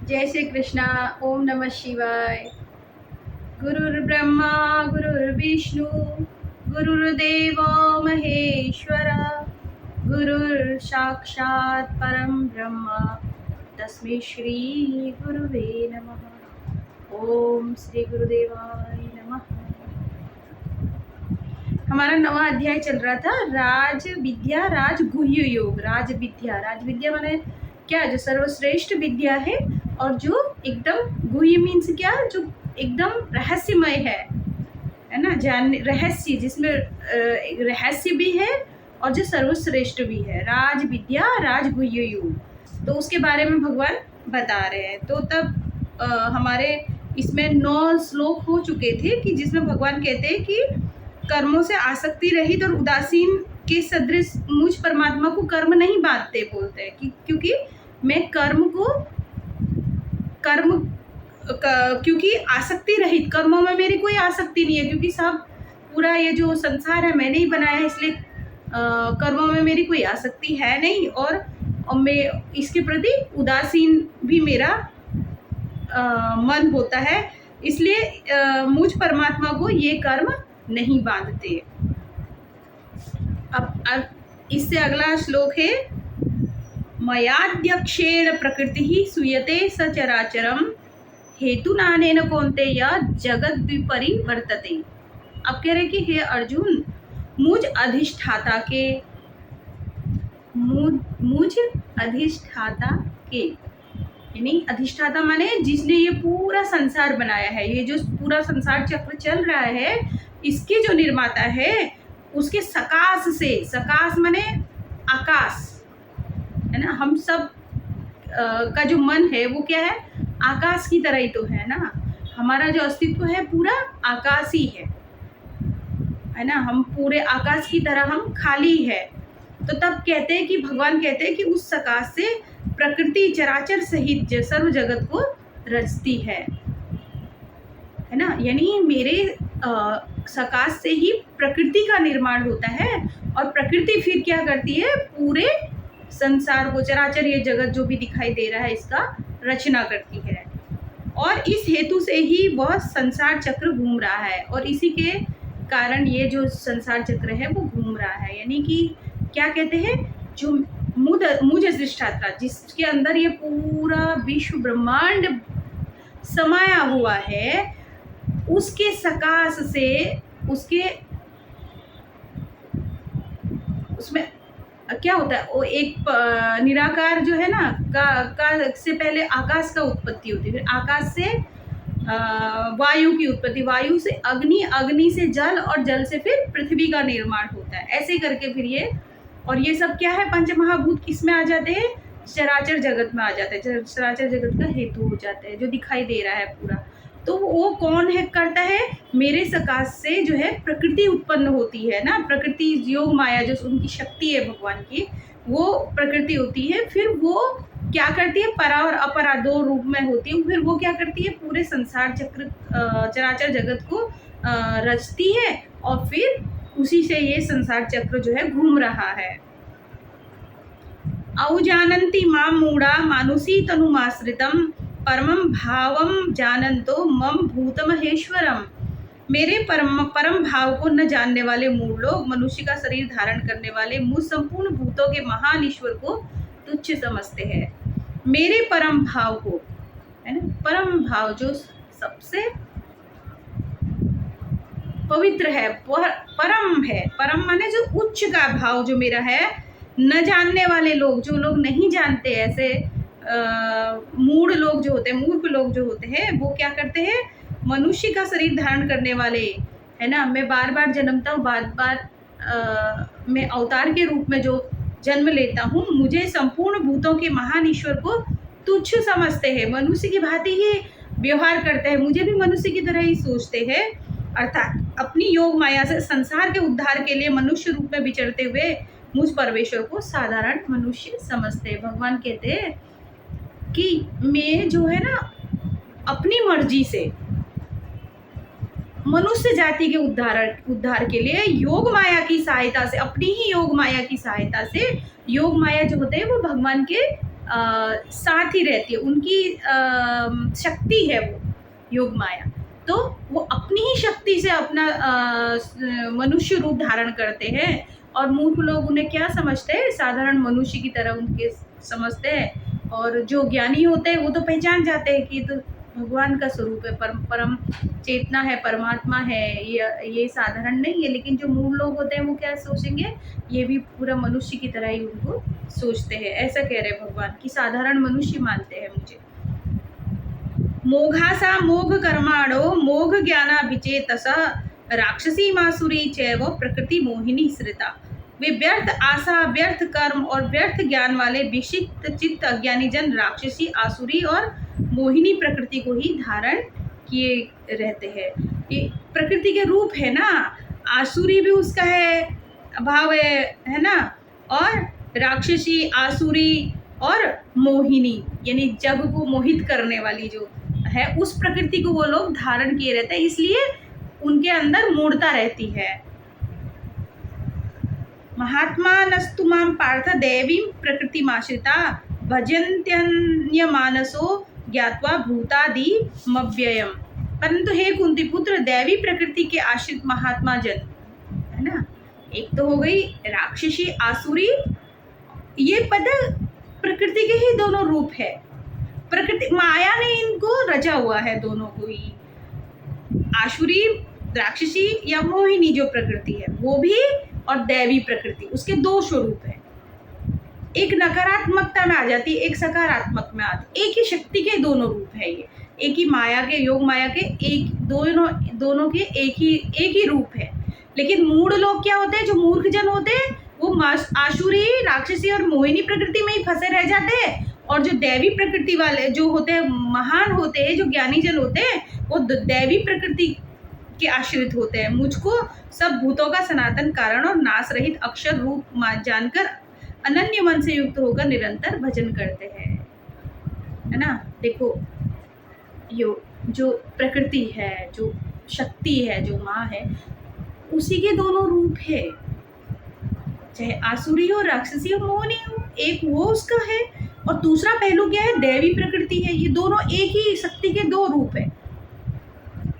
जय श्री कृष्णा। ओम नमः शिवाय। गुरुर्ब्रह्मा गुरुर्विष्णु गुरुर्देवो महेश्वर, गुरुर् साक्षात् परम ब्रह्म तस्मै श्री गुरुवे नमः। ओम श्री गुरुदेवाय नमः। हमारा नवा अध्याय चल रहा था, राज विद्या राज गुह्य योग। राज विद्या माने क्या, जो सर्वश्रेष्ठ विद्या है और जो एकदम गुह्य मीन्स क्या, जो एकदम रहस्यमय है ना, जान रहस्य, जिसमें रहस्य भी है और जो सर्वश्रेष्ठ भी है। राज विद्या राज गुह्य योग, तो उसके बारे में भगवान बता रहे हैं। तो तब हमारे इसमें 9 श्लोक हो चुके थे कि जिसमें भगवान कहते हैं कि कर्मों से आसक्ति रहित और उदासीन के सदृश मुझ परमात्मा को कर्म नहीं बांधते, बोलते हैं कि क्योंकि मैं क्योंकि आसक्ति रहित, कर्मों में मेरी कोई आसक्ति नहीं है, क्योंकि सब पूरा ये जो संसार है मैंने ही बनाया है, इसलिए कर्मों में मेरी कोई आसक्ति है नहीं, और मैं इसके प्रति उदासीन भी मेरा मन होता है, इसलिए मुझ परमात्मा को ये कर्म नहीं बांधते। अब इससे अगला श्लोक है, मयाद्यक्षेण प्रकृति सूयते सचराचरम हेतु नानेन कौन्तेय जगत विपरिवर्तते। अब कह रहे कि हे अर्जुन, मुझ अधिष्ठाता के यानी अधिष्ठाता माने जिसने ये पूरा संसार बनाया है, ये जो पूरा संसार चक्र चल रहा है, इसके जो निर्माता है उसके सकाश से, सकाश माने आकाश है ना, हम सब का जो मन है वो क्या है, आकाश की तरह ही तो है ना। हमारा जो अस्तित्व है पूरा आकाशी है ना, हम पूरे आकाश की तरह हम खाली है। तो तब कहते हैं कि भगवान कहते हैं कि उस सकाश से प्रकृति चराचर सहित सर्व जगत को रचती है ना। यानी मेरे सकाश से ही प्रकृति का निर्माण होता है, और प्रकृति फिर क्या करती है, पूरे संसार को, चराचर ये जगत जो भी दिखाई दे रहा है इसका रचना करती है, और इस हेतु से ही वह संसार चक्र घूम रहा है, और इसी के कारण ये जो संसार चक्र है वो घूम रहा है। यानी कि क्या कहते हैं, जो मुझ अधिष्ठाता, जिसके अंदर ये पूरा विश्व ब्रह्मांड समाया हुआ है, उसके सकाश से, उसमें क्या होता है, वो एक निराकार जो है ना, का से पहले आकाश का उत्पत्ति होती है, फिर आकाश से वायु की उत्पत्ति, वायु से अग्नि, अग्नि से जल, और जल से फिर पृथ्वी का निर्माण होता है। ऐसे करके फिर ये, और ये सब क्या है, पंच महाभूत किस में आ जाते हैं, चराचर जगत में आ जाते हैं, चराचर जगत का हेतु हो जाते हैं, जो दिखाई दे रहा है पूरा। तो वो कौन है, करता है, मेरे सकाश से जो है प्रकृति उत्पन्न होती है ना, प्रकृति योग माया जो उनकी शक्ति है भगवान की, वो प्रकृति होती है। फिर वो क्या करती है, परा और अपरा 2 रूप में होती है। फिर वो क्या करती है, पूरे संसार चक्र चराचर जगत को रचती है, और फिर उसी से ये संसार चक्र जो है घूम रहा है। औजानन्ति मां मूढ़ा मानुषी तनुमाश्रितम परमं भावम जानन्तो मम भूतमहेश्वरम। मेरे परम भाव को न जानने वाले मूढ़ लोग मनुष्य का शरीर धारण करने वाले मुझ संपूर्ण भूतों के महान ईश्वर को तुच्छ समझते हैं। मेरे परम भाव को, है ना, परम भाव जो सबसे पवित्र है, परम है, परम माने जो उच्च का भाव जो मेरा है, न जानने वाले लोग, जो लोग नहीं जानते, ऐसे मूढ़ लोग जो होते हैं, मूर्ख लोग जो होते हैं, वो क्या करते हैं, मनुष्य का शरीर धारण करने वाले, है ना, मैं बार बार जन्मता हूँ, बार बार मैं अवतार के रूप में जो जन्म लेता हूँ, मुझे संपूर्ण भूतों के महान ईश्वर को तुच्छ समझते हैं, मनुष्य की भांति ही व्यवहार करते हैं, मुझे भी मनुष्य की तरह ही सोचते हैं, अर्थात अपनी योग माया से संसार के उद्धार के लिए मनुष्य रूप में विचरते हुए मुझ परमेश्वर को साधारण मनुष्य समझते हैं। भगवान कहते हैं कि मैं जो है ना, अपनी मर्जी से मनुष्य जाति के उद्धार के लिए योग माया की सहायता से, अपनी ही योग माया की सहायता से, योग माया जो होते हैं वो भगवान के साथ ही रहती है, उनकी शक्ति है वो योग माया। तो वो अपनी ही शक्ति से अपना मनुष्य रूप धारण करते हैं, और मूर्ख लोग उन्हें क्या समझते हैं, साधारण मनुष्य की तरह उनके समझते हैं। और जो ज्ञानी होते हैं वो तो पहचान जाते हैं कि तो भगवान का स्वरूप है, परम चेतना है, परमात्मा है, ये साधारण नहीं है। लेकिन जो मूर्ख लोग होते हैं वो क्या सोचेंगे, ये भी पूरा मनुष्य की तरह ही उनको सोचते हैं। ऐसा कह रहे हैं भगवान कि साधारण मनुष्य मानते हैं मुझे। मोघासा मोघ कर्माणो मोघ ज्ञाना विचेतस राक्षसी मासुरी चैव प्रकृति मोहिनी श्रिता। वे व्यर्थ आशा, व्यर्थ कर्म और व्यर्थ ज्ञान वाले विक्षिप्त चित्त अज्ञानी जन राक्षसी, आसुरी और मोहिनी प्रकृति को ही धारण किए रहते हैं। ये प्रकृति के रूप है ना, आसुरी भी उसका है भाव है ना, और राक्षसी, आसुरी और मोहिनी यानी जग को मोहित करने वाली जो है, उस प्रकृति को वो लोग धारण किए रहते हैं, इसलिए उनके अंदर मूढ़ता रहती है। महात्मा नस्तु मां पार्थ दैवीं प्रकृतिमाश्रिता भजन्त्यन्य मानसो ज्ञात्वा भूतादि मव्ययम। परंतु हे कुंती पुत्र, दैवी प्रकृति के आश्रित महात्मा जन है ना, एक तो हो गई राक्षसी, आसुरी, ये पद प्रकृति के ही दोनों रूप है। प्रकृति माया ने इनको रचा हुआ है दोनों को ही, आसुरी, राक्षसी या मोहिनी जो प्रकृति है वो भी, और दैवी प्रकृति, उसके दो स्वरूप है। एक नकारात्मकता में आ जाती है, एक सकारात्मक में आती, एक ही शक्ति के दोनों रूप है ये, एक ही माया के, योग माया के, एक दोनों के एक ही रूप है। लेकिन मूढ़ लोग क्या होते हैं, जो मूर्ख जन होते हैं, वो आसुरी, राक्षसी और मोहिनी प्रकृति में ही फंसे रह जाते हैं, और जो दैवी प्रकृति वाले जो होते हैं, महान होते हैं, जो ज्ञानी जन होते हैं, वो दैवी प्रकृति के आश्रित होते हैं। मुझको सब भूतों का सनातन कारण और नाश रहित अक्षर रूप जानकर अनन्य मन से युक्त होकर निरंतर भजन करते हैं, है ना। देखो, जो प्रकृति है, जो शक्ति है, जो माँ है, उसी के दोनों रूप है, चाहे आसुरी हो, राक्षसी हो, मोहिनी हो, एक वो उसका है, और दूसरा पहलू क्या है, दैवी प्रकृति है। ये दोनों एक ही शक्ति के दो रूप है।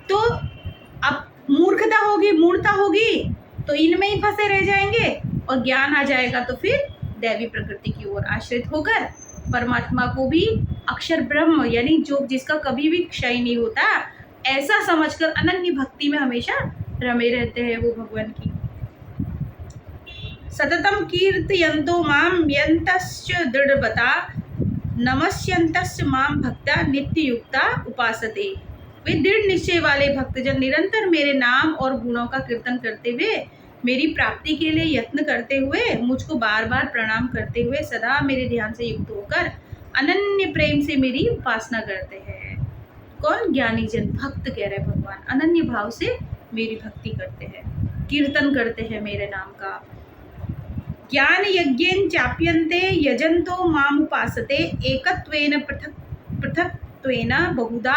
तो अब मूर्खता होगी, मूर्खता होगी तो इनमें ही फंसे रह जाएंगे, और ज्ञान आ जाएगा तो फिर दैवी प्रकृति की ओर आश्रित होकर परमात्मा को भी अक्षर ब्रह्म यानी जो जिसका कभी भी क्षय नहीं होता, ऐसा समझकर अनन्य भक्ति में हमेशा रमे रहते हैं वो भगवान की। सततम कीर्तयन्तो माम यन्तश्च दृढ़वता नमस्यन्तश्च माम भक्त्या नित्ययुक्ता उपासते। वे दृढ़ निश्चय वाले भक्तजन निरंतर मेरे नाम और गुणों का कीर्तन करते हुए, मेरी प्राप्ति के लिए यत्न करते हुए, मुझको बार बार प्रणाम करते हुए सदा मेरे ध्यान से युक्त होकर अनन्य प्रेम से मेरी उपासना करते हैं। कौन? ज्ञानी जन, भक्त कह रहे भगवान, अनन्य भाव से मेरी भक्ति करते हैं, कीर्तन करते हैं मेरे नाम का। ज्ञान यज्ञेन चाप्यन्ते यजन्तो माम उपासते एकत्वेन पृथक्त्वेन बहुधा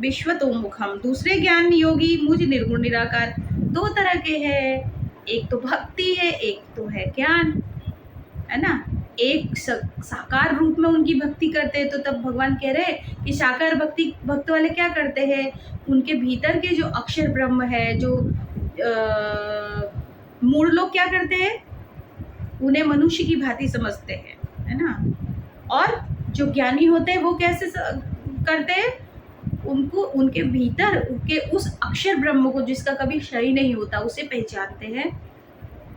विश्वतोमुखम। दूसरे ज्ञान योगी मुझ निर्गुण निराकार दो तरह के हैं, एक तो भक्ति है, एक तो है ज्ञान, है ना। एक साकार रूप में उनकी भक्ति करते हैं, तो तब भगवान कह रहे हैं कि साकार भक्त वाले क्या करते हैं, उनके भीतर के जो अक्षर ब्रह्म है, जो मूढ़ लोग क्या करते हैं, उन्हें मनुष्य की भांति समझते हैं, है ना। और जो ज्ञानी होते हैं वो कैसे करते हैं, उनको उनके भीतर के उस अक्षर ब्रह्म को जिसका कभी क्षय नहीं होता उसे पहचानते हैं,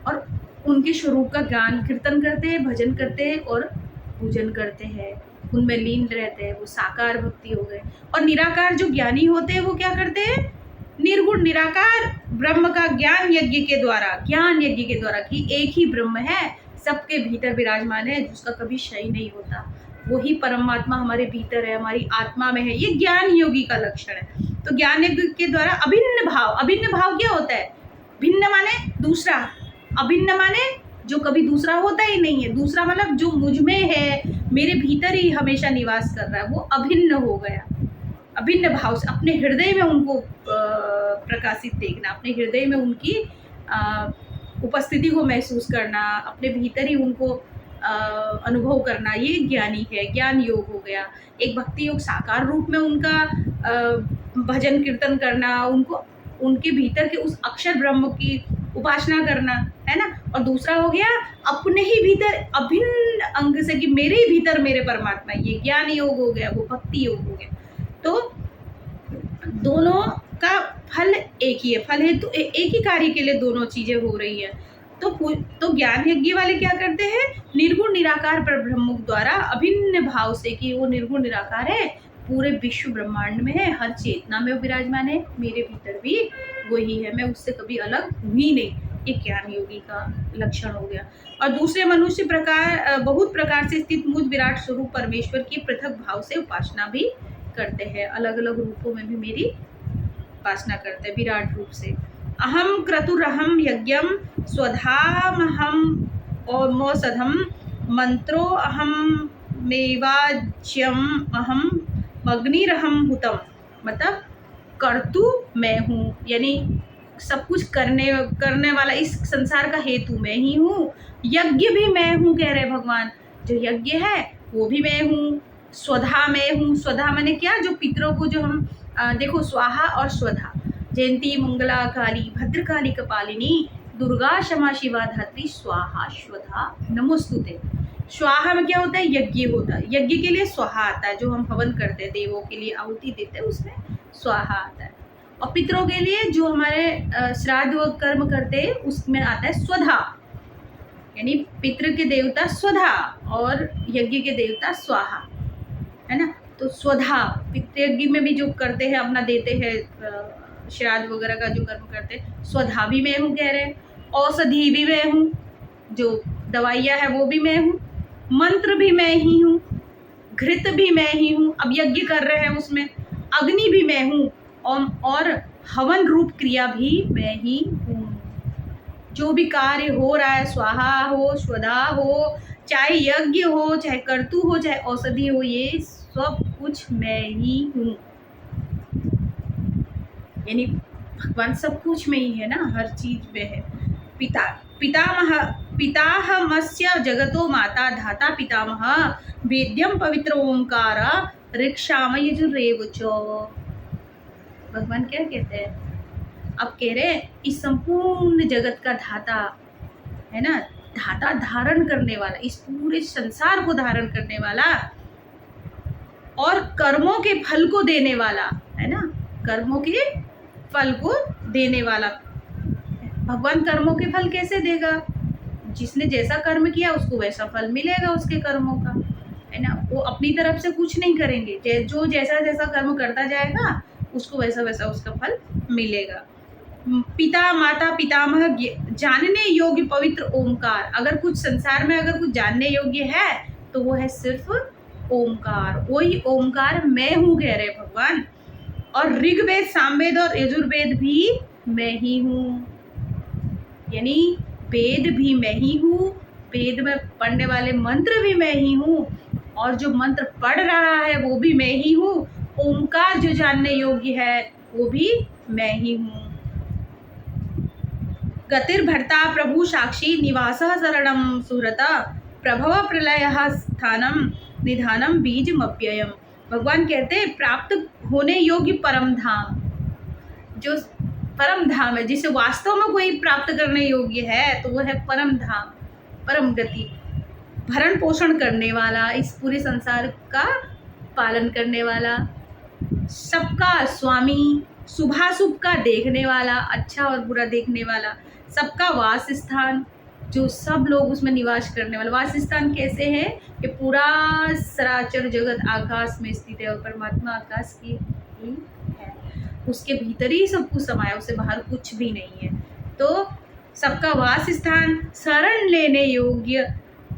और उनके स्वरूप का ज्ञान कीर्तन करते हैं, भजन करते हैं और पूजन करते हैं, उनमें लीन रहते हैं। वो साकार भक्ति हो गए। और निराकार जो ज्ञानी होते हैं वो क्या करते हैं, निर्गुण निराकार ब्रह्म का ज्ञान यज्ञ के द्वारा कि एक ही ब्रह्म है, सबके भीतर विराजमान है, जिसका कभी क्षय नहीं होता, वही परमात्मा हमारे भीतर है, हमारी आत्मा में है। ये ज्ञान योगी का लक्षण है। तो ज्ञान यज्ञ के द्वारा अभिन्न भाव क्या होता है, भिन्न माने दूसरा, अभिन्न माने जो कभी दूसरा होता ही नहीं है, दूसरा मतलब जो मुझ में है, मेरे भीतर ही हमेशा निवास कर रहा है, वो अभिन्न हो गया। अभिन्न भाव से अपने हृदय में उनको प्रकाशित देखना, अपने हृदय में उनकी उपस्थिति को महसूस करना, अपने भीतर ही उनको अनुभव करना, ये ज्ञानी है, ज्ञान योग हो गया। एक भक्ति योग साकार रूप में उनका भजन कीर्तन करना, उनको उनके भीतर के उस अक्षर ब्रह्म की उपासना करना, है ना। और दूसरा हो गया अपने ही भीतर अभिन्न अंग से कि मेरे ही भीतर मेरे परमात्मा, ये ज्ञान योग हो गया, वो भक्ति योग हो गया। तो दोनों का फल एक ही है, फल है तो एक ही कार्य के लिए दोनों चीजें हो रही है। तो ज्ञान यज्ञ वाले क्या करते हैं, निर्गुण निराकार पर ब्रह्म द्वारा अभिन्न भाव से कि वो निर्गुण निराकार है, पूरे विश्व ब्रह्मांड में है, हर चेतना में विराजमान है, मेरे भीतर भी वही है, मैं उससे कभी अलग हुई नहीं। ये ज्ञान योगी का लक्षण हो गया। और दूसरे मनुष्य बहुत प्रकार से स्थित मुझ विराट स्वरूप परमेश्वर की पृथक भाव से उपासना भी करते हैं, अलग अलग रूपों में भी मेरी उपासना करते हैं विराट रूप से। अहम क्रतुरहम यज्ञम स्वधामहम और मोसधम मंत्रो अहम मेवाज्यम अहम अग्निरहम हुतम। मतलब कर्तु मैं हूँ, यानी सब कुछ करने वाला, इस संसार का हेतु मैं ही हूँ। यज्ञ भी मैं हूँ कह रहे भगवान, जो यज्ञ है वो भी मैं हूँ। स्वधा मैं हूँ, स्वधा मैंने क्या, जो पितरों को जो हम देखो स्वाहा और स्वधा, जयंती मंगला काली भद्रकाली कपालिनी दुर्गा क्षमा शिवा धात्री स्वाहा स्वधा नमोस्तुते। स्वाहा में क्या होता है, यज्ञ होता है, यज्ञ के लिए स्वाहा आता है, जो हम हवन करते हैं देवों के लिए आहुति देते हैं उसमें स्वाहा आता है। और पितरों के लिए जो हमारे श्राद्ध व कर्म करते हैं उसमें आता है स्वधा, यानी पितृ के देवता स्वधा और यज्ञ के देवता स्वाहा, है ना। तो स्वधा पितृयज्ञ में भी जो करते हैं अपना देते हैं श्राद्ध वगैरह का जो कर्म करते हैं, स्वधा भी मैं हूँ कह रहे हैं। औषधि भी मैं हूँ, जो दवाइयाँ है वो भी मैं हूँ, मंत्र भी मैं ही हूँ, घृत भी मैं ही हूँ, अब यज्ञ कर रहे हैं उसमें अग्नि भी मैं हूँ, और हवन रूप क्रिया भी मैं ही हूँ। जो भी कार्य हो रहा है, स्वाहा हो स्वधा हो, चाहे यज्ञ हो, चाहे कर्तु हो, चाहे औषधि हो, ये सब कुछ मैं ही हूँ। यानी भगवान सब कुछ में ही है ना, हर चीज में है। पितामहस्य जगतो माता धाता पितामह वेद्यम पवित्र ओंकार ऋक्षाम यजुरेव च। भगवान क्या कहते हैं, अब कह रहे इस संपूर्ण जगत का धाता है ना, धाता धारण करने वाला, इस पूरे संसार को धारण करने वाला, और कर्मों के फल को देने वाला, है ना, कर्मों के फल को देने वाला। भगवान कर्मों के फल कैसे देगा, जिसने जैसा कर्म किया उसको वैसा फल मिलेगा उसके कर्मों का, है ना। वो अपनी तरफ से कुछ नहीं करेंगे, जो जैसा जैसा कर्म करता जाएगा उसको वैसा वैसा उसका फल मिलेगा। पिता माता पितामह जानने योग्य पवित्र ओमकार। अगर कुछ संसार में अगर कुछ जानने योग्य है तो वो है सिर्फ ओमकार, वही ओमकार मैं हूँ कह रहे भगवान। और ऋग्वेद सामवेद और यजुर्वेद भी मैं ही हूँ, यानी वेद भी मैं ही हूँ, वेद में पढ़ने वाले मंत्र भी मैं ही हूँ, और जो मंत्र पढ़ रहा है वो भी मैं ही हूँ। ओमकार जो जानने योग्य है वो भी मैं ही हूँ। गतिर्भर्ता प्रभु साक्षी निवासः शरणं सुहृता प्रभव प्रलयः स्थानम निधानम बीजमप्ययम्। भगवान कहते हैं प्राप्त होने योग्य परम धाम, जो परम धाम है, जिसे वास्तव में कोई प्राप्त करने योग्य है तो वो है परम धाम, परम गति। भरण पोषण करने वाला, इस पूरे संसार का पालन करने वाला, सबका स्वामी, शुभाशुभ का देखने वाला, अच्छा और बुरा देखने वाला, सबका वास स्थान, जो सब लोग उसमें निवास करने वाला। वास स्थान कैसे है कि पूरा सराचर जगत आकाश में स्थित है और परमात्मा आकाश की ही है, उसके भीतर ही सब कुछ समाया, उससे बाहर कुछ भी नहीं है। तो सबका वास स्थान, शरण लेने योग्य,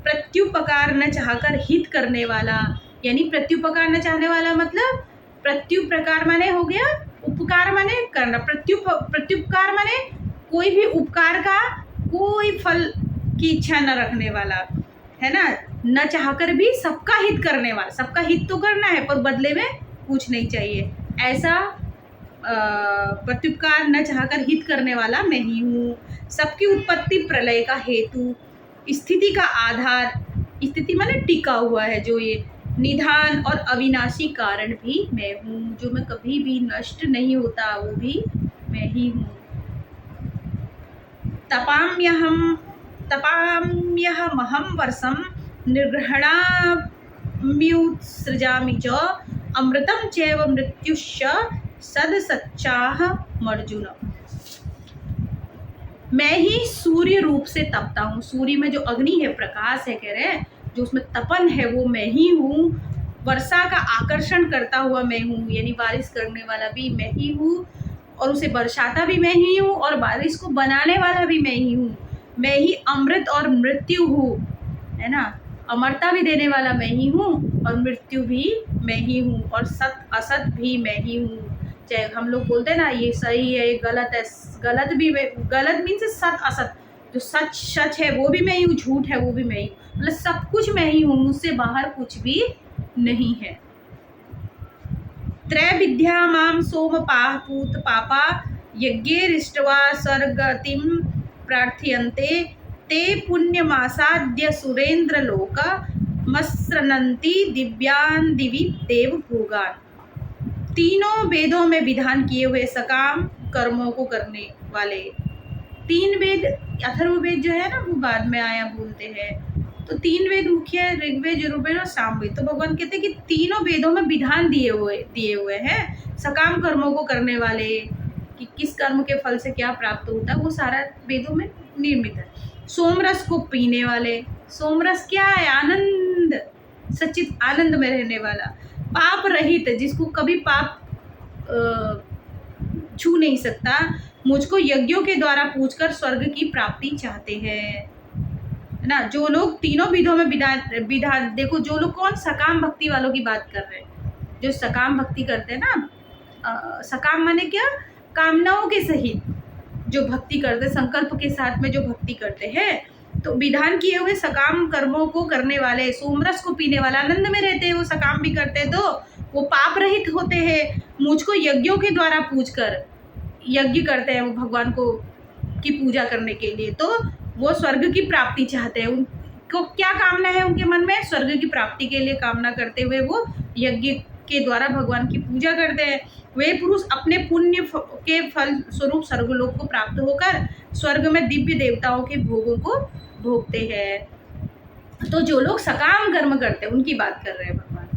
प्रत्युपकार न चाहकर हित करने वाला, यानी प्रत्युपकार न चाहने वाला मतलब प्रत्युपकार माने हो गया उपकार माने करना, प्रत्युपकार माने कोई भी उपकार का कोई फल की इच्छा न रखने वाला, है ना, न चाहकर भी सबका हित करने वाला। सबका हित तो करना है पर बदले में कुछ नहीं चाहिए, ऐसा प्रत्युपकार न चाहकर हित करने वाला मैं ही हूँ। सबकी उत्पत्ति प्रलय का हेतु, स्थिति का आधार, स्थिति माने टिका हुआ है, जो ये निधान और अविनाशी कारण भी मैं हूँ, जो मैं कभी भी नष्ट नहीं होता, वो भी मैं ही हूँ। तपाम्यहमहं वर्षं निर्गृह्णाम्युत्सृजामि च अमृतं चैव मृत्युश्च सदसच्चाहमर्जुन। मैं ही सूर्य रूप से तपता हूँ। सूर्य में जो अग्नि है, प्रकाश है, कह रहे हैं जो उसमें तपन है वो मैं ही हूँ। वर्षा का आकर्षण करता हुआ मैं हूँ, यानी बारिश करने वाला भी मैं ही हूँ, और उसे बरसाता भी मैं ही हूँ, और बारिश को बनाने वाला भी मैं ही हूँ। मैं ही अमृत और मृत्यु हूँ, है ना। अमरता भी देने वाला मैं ही हूँ, और मृत्यु भी मैं ही हूँ, और सत असत भी मैं ही हूँ। चाहे हम लोग बोलते हैं ना ये सही है, ये गलत है, गलत मीन्स सत असत, जो सच है वो भी मैं ही हूँ, झूठ है वो भी मैं ही हूँ, मतलब सब कुछ मैं ही हूँ, मुझसे बाहर कुछ भी नहीं है। त्रैविद्या माम सोम पूत पापा यज्ञेरिष्ट्वा स्वर्गतिं प्रार्थयन्ते ते पुण्यमासाद्य सुरेंद्र लोक मस्रनन्ति दिव्यान दिवि देव भोगान। तीनों वेदों में विधान किए हुए सकाम कर्मों को करने वाले, तीन वेद, अथर्ववेद जो है ना वो बाद में आया बोलते हैं, तो तीन वेद मुख्य ऋग्वेद, यजुर्वेद और सामवेद। तो भगवान कहते हैं कि तीनों वेदों में विधान दिए हुए हैं सकाम कर्मों को करने वाले, कि किस कर्म के फल से क्या प्राप्त होता है, वो सारा वेदों में निर्मित है। सोमरस को पीने वाले, सोमरस क्या है, आनंद, सच्चित आनंद में रहने वाला। पाप रहित, जिसको कभी पाप छू नहीं सकता, मुझको यज्ञों के द्वारा पूजकर स्वर्ग की प्राप्ति चाहते हैं ना। जो लोग तीनों विधों में विधान देखो, जो लोग कौन, सकाम भक्ति वालों की बात कर रहे हैं, जो सकाम भक्ति करते हैं ना, सकाम माने क्या, कामनाओं के सहित जो भक्ति करते, संकल्प के साथ में जो भक्ति करते हैं, तो विधान किए हुए सकाम कर्मों को करने वाले, सोमरस को पीने वाला, आनंद में रहते हैं, वो सकाम भी करते हैं तो वो पाप रहित होते हैं। मुझको यज्ञों के द्वारा पूजकर, यज्ञ करते हैं वो भगवान को की पूजा करने के लिए, तो वो स्वर्ग की प्राप्ति चाहते हैं। उनको क्या कामना है उनके मन में, स्वर्ग की प्राप्ति के लिए कामना करते हुए वो यज्ञ के द्वारा भगवान की पूजा करते हैं। वे पुरुष अपने पुण्य के फल स्वरूप स्वर्गलोक को प्राप्त होकर स्वर्ग में दिव्य देवताओं के भोगों को भोगते हैं। तो जो लोग सकाम कर्म करते हैं उनकी बात कर रहे हैं भगवान,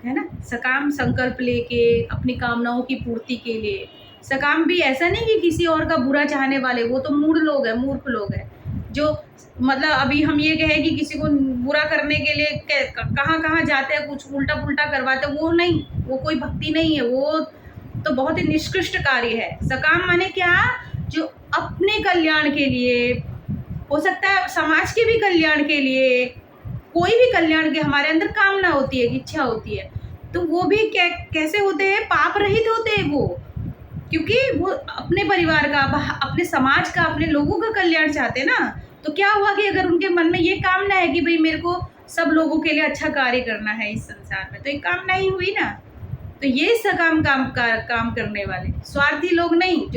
है ना। सकाम संकल्प लेके अपनी कामनाओं की पूर्ति के लिए, सकाम भी ऐसा नहीं कि किसी और का बुरा चाहने वाले, वो तो मूढ़ लोग हैं, मूर्ख लोग हैं, जो मतलब अभी हम ये कहें कि किसी को बुरा करने के लिए कहाँ कहाँ जाते हैं, कुछ उल्टा पुल्टा करवाते हैं, वो नहीं, वो कोई भक्ति नहीं है, वो तो बहुत ही निष्कृष्ट कार्य है। सकाम माने क्या, जो अपने कल्याण के लिए, हो सकता है समाज के भी कल्याण के लिए, कोई भी कल्याण के हमारे अंदर कामना होती है, इच्छा होती है, तो वो भी कैसे होते हैं, पाप रहित होते हैं वो, क्योंकि वो अपने परिवार का, अपने समाज का, अपने लोगों का कल्याण चाहते हैं ना। तो क्या हुआ कि अगर उनके मन में ये कामना है कि भाई मेरे को सब लोगों के लिए अच्छा कार्य करना है इस संसार में, तो एक कामना ही हुई ना। तो ये सकाम काम करने वाले, स्वार्थी लोग नहीं,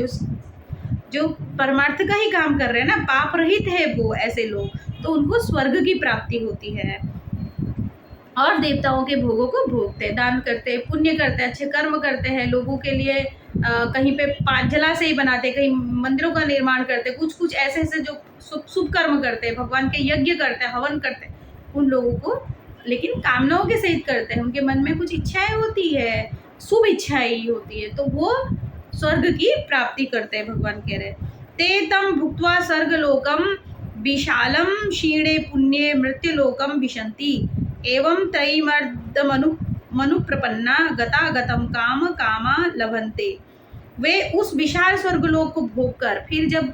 जो परमार्थ का ही काम कर रहे हैं ना, पाप रहित है वो, ऐसे लोग, तो उनको स्वर्ग की प्राप्ति होती है, और देवताओं के भोगों को भोगते हैं, दान करते हैं, पुण्य करते हैं, अच्छे कर्म करते हैं, लोगों के लिए कहीं पे जलाशय बनाते, कहीं मंदिरों का निर्माण करते, कुछ ऐसे जो शुभ कर्म करते हैं, भगवान के यज्ञ करते हैं, हवन करते हैं, उन लोगों को, लेकिन कामनाओं के सहित करते हैं, उनके मन में कुछ इच्छाएं होती है, शुभ इच्छाएं ही होती है, तो वो स्वर्ग की प्राप्ति करते हैं। भगवान कह रहे ते तम भुक्त्वा स्वर्गलोकम विशालम क्षीणे पुण्ये मृत्युलोकम विशन्ति एवं त्रयीमर्दमनु प्रपन्ना गतागतम काम कामा लभन्ते। वे उस विशाल स्वर्गलोक को भोग कर, फिर जब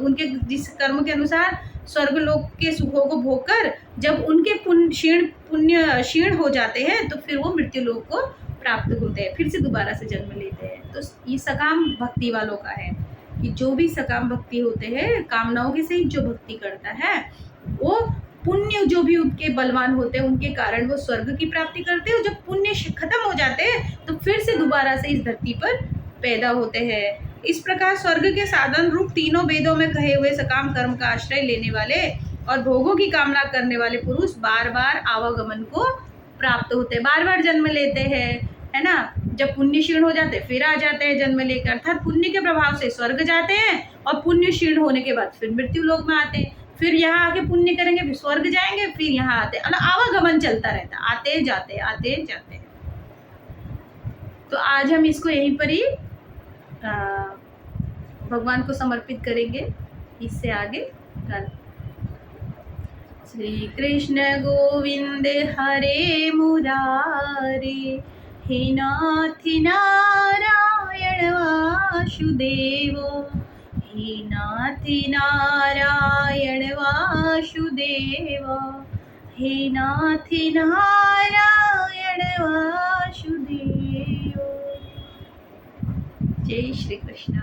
उनके जिस कर्म के अनुसार स्वर्गलोक के सुखों को भोग कर, जब उनके पुण्य क्षीण हो जाते हैं, तो फिर वो मृत्युलोक को प्राप्त होते हैं, फिर से दोबारा से जन्म लेते हैं। तो ये सकाम भक्ति वालों का है कि जो भी सकाम भक्ति होते हैं, कामनाओं के सहित जो भक्ति करता है, वो पुण्य जो भी उनके बलवान होते हैं, उनके कारण वो स्वर्ग की प्राप्ति करते हैं, और जब पुण्य खत्म हो जाते हैं तो फिर से दोबारा से इस धरती पर पैदा होते हैं। इस प्रकार स्वर्ग के साधन रूप तीनों वेदों में कहे हुए सकाम कर्म का आश्रय लेने वाले और भोगों की कामना करने वाले पुरुष बार बार आवागमन को प्राप्त होते हैं, बार बार जन्म लेते हैं, है ना। जब पुण्य क्षीण हो जाते हैं फिर आ जाते हैं जन्म लेकर, अर्थात पुण्य के प्रभाव से स्वर्ग जाते हैं और पुण्य क्षीण होने के बाद फिर मृत्यु लोक में आते हैं, फिर यहाँ आके पुण्य करेंगे, फिर स्वर्ग जाएंगे, फिर यहाँ आते हैं, आवागमन चलता रहता है, आते जाते आते जाते। तो आज हम इसको यहीं पर ही भगवान को समर्पित करेंगे, इससे आगे कल। श्री कृष्ण गोविंद हरे मुरारे, हे नाथ नारायण वासुदेव, हे नाथ नारायण वासुदेव, हे नाथ नारायण वासुदेव। जय श्री कृष्ण।